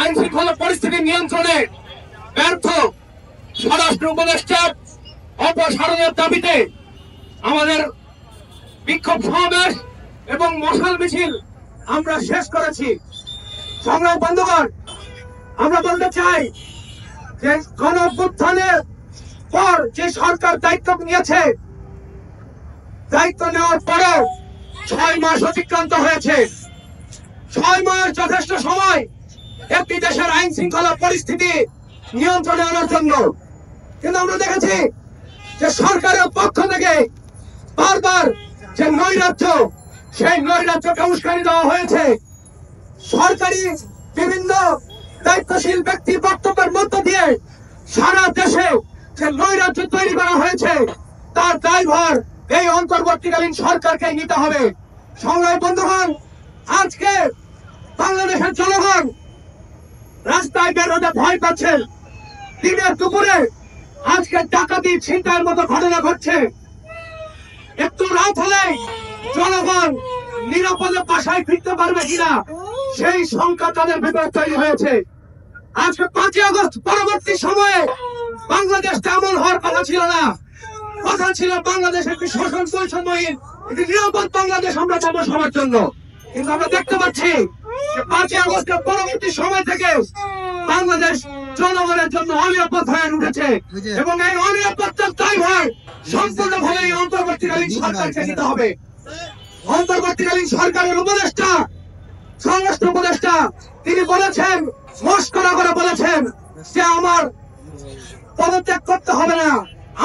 আইন শৃঙ্খলা পরিস্থিতি নিয়ন্ত্রণে ব্যর্থ স্বরাষ্ট্র উপদেষ্টার অপসারণের দাবিতে আমাদের বিক্ষোভ সমাবেশ এবং মশাল মিছিল আমরা শেষ করেছি। সংগ্রাম বন্ধুগণ, আমরা বলতে চাই যে গণঅভ্যুত্থানের পর যে সরকার দায়িত্ব নিয়েছে, দায়িত্ব নেওয়ার পরেও 6 মাস অতিক্রান্ত হয়েছে। 6 মাস যথেষ্ট সময় একটি দেশের আইন শৃঙ্খলা পরিস্থিতি নিয়ন্ত্রণে আনার জন্য। কিন্তু আমরা দেখেছি যে সরকারের পক্ষ থেকে বারবার যে নৈরাজ্য, সেই নৈরাজ্যকে উস্কানি দেওয়া হয়েছে। সরকারি বিভিন্ন দায়িত্বশীল ব্যক্তির বক্তব্যের মধ্য দিয়ে সারা দেশে যে নৈরাজ্য তৈরি করা হয়েছে, তার দায়ভার এই অন্তর্বর্তীকালীন সরকারকে নিতে হবে। সংগ্রামী বন্ধুগণ, আজকে বাংলাদেশের জনগণ রাস্তায় বেরোতে ভয় পাচ্ছেন। দিনের দুপুরে আজকে ডাকাতি, ছিনতাইয়ের মতো ঘটনা ঘটছে। একটু রাত হলেই জনগণ নিরাপদে বাসায় ফিরতে পারবে কিনা, সেই সংখ্যা তাদের ভিতরে তৈরি হয়েছে। আজকে 5ই আগস্ট পরবর্তী সময়ে বাংলাদেশ তেমন হওয়ার কথা ছিল না। কথা ছিল বাংলাদেশ একটি শোষণ বৈষম্যহীন একটি নিরাপদ বাংলাদেশ আমরা পাবো সবার জন্য। কিন্তু আমরা দেখতে পাচ্ছি যে 5ই আগস্টের পরবর্তী সময় থেকে বাংলাদেশ জনগণের জন্য অনিরাপদ হয়ে উঠেছে এবং এই অনিরাপত্তার দায়ভার সম্পূর্ণভাবে এই অন্তর্বর্তীকালীন সরকারকে নিতে হবে। অন্তর্বর্তীকালীন সরকারের উপদেষ্টা, স্বরাষ্ট্র উপদেষ্টা, তিনি বলেছেন, মস্করা করে বলেছেন যে আমার পদত্যাগ করতে হবে না,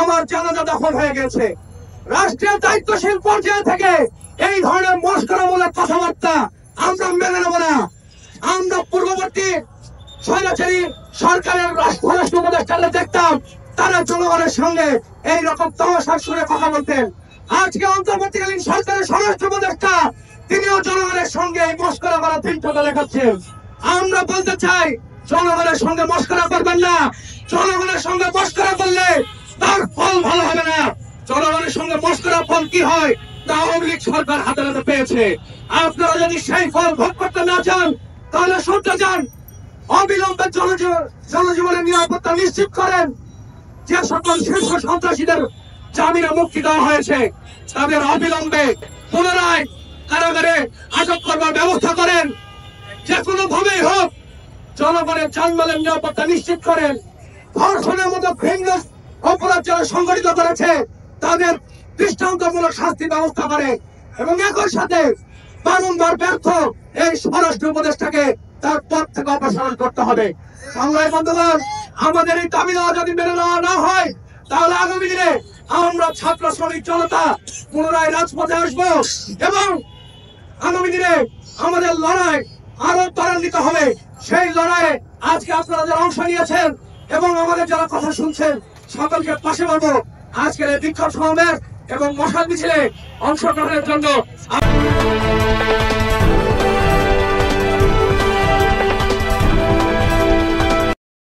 আমার জানাজা দখল হয়ে গেছে। রাষ্ট্রীয় দায়িত্বশীল পর্যায় থেকে এই ধরনের মস্করামূলক কথাবার্তা আমরা মেনে নেব না। আমরা পূর্ববর্তী স্বৈরাচারী সরকারের স্বরাষ্ট্র উপদেষ্টারা দেখতাম, তারা জনগণের সঙ্গে এইরকম তামাশার সুরে কথা বলতেন। আজকে অন্তর্বর্তীকালীন সরকারের স্বরাষ্ট্র উপদেষ্টা তিনিও জনগণের সঙ্গে এই মস্করা করার ধীরতা দেখাচ্ছেন। আমরা বলতে চাই, জনগণের সঙ্গে মস্করা করবেন না। জনগণের সঙ্গে মস্করা করলে তার ফল ভালো হবে না। জনগণের সঙ্গে মস্করা ফল কি হয় তা আওয়ামী লীগ সরকার হাতে হাতে পেয়েছে। আপনারা যদি সেই ফল ভোগ করতে না চান, তাহলে শুনতে চান, অবিলম্বে জনজীবনের নিরাপত্তা নিশ্চিত করেন। যে সকল শীর্ষ সন্ত্রাসীদের জামিনে মুক্তি দেওয়া হয়েছে, তাদের অবিলম্বে পুনরায় কারাগারে আটক করবার ব্যবস্থা করেন। যে কোনো ভাবেই হোক জনগণের জানমালের নিরাপত্তা নিশ্চিত করেন। ধর্ষণের মতো ভিন্ন অপরাধ যারা সংগঠিত করেছে, তাদের দৃষ্টান্তমূলক শাস্তি ব্যবস্থা করে এবং একই সাথে বারংবার ব্যর্থ এই স্বরাষ্ট্র উপদেষ্টাকে তার পদ থেকে অপসারণ করতে হবে। সংগ্রামী বন্ধুগণ, আমাদের এই দাবি দেওয়া যদি মেনে নেওয়া না হয়, তাহলে আগামী দিনে আমরা ছাত্র শ্রমিক জনতা পুনরায় রাজপথে আসবো এবং আগামী দিনে আমাদের লড়াই আরো ত্বরান্বিত হবে। সেই লড়াইয়ে আজকে আপনারা যারা অংশ নিয়েছেন এবং আমাদের যারা কথা শুনছেন, সকলকে পাশে পাবো। আজকের এই বিক্ষোভ সমাবেশ এবং মশাল মিছিলে অংশগ্রহণের জন্য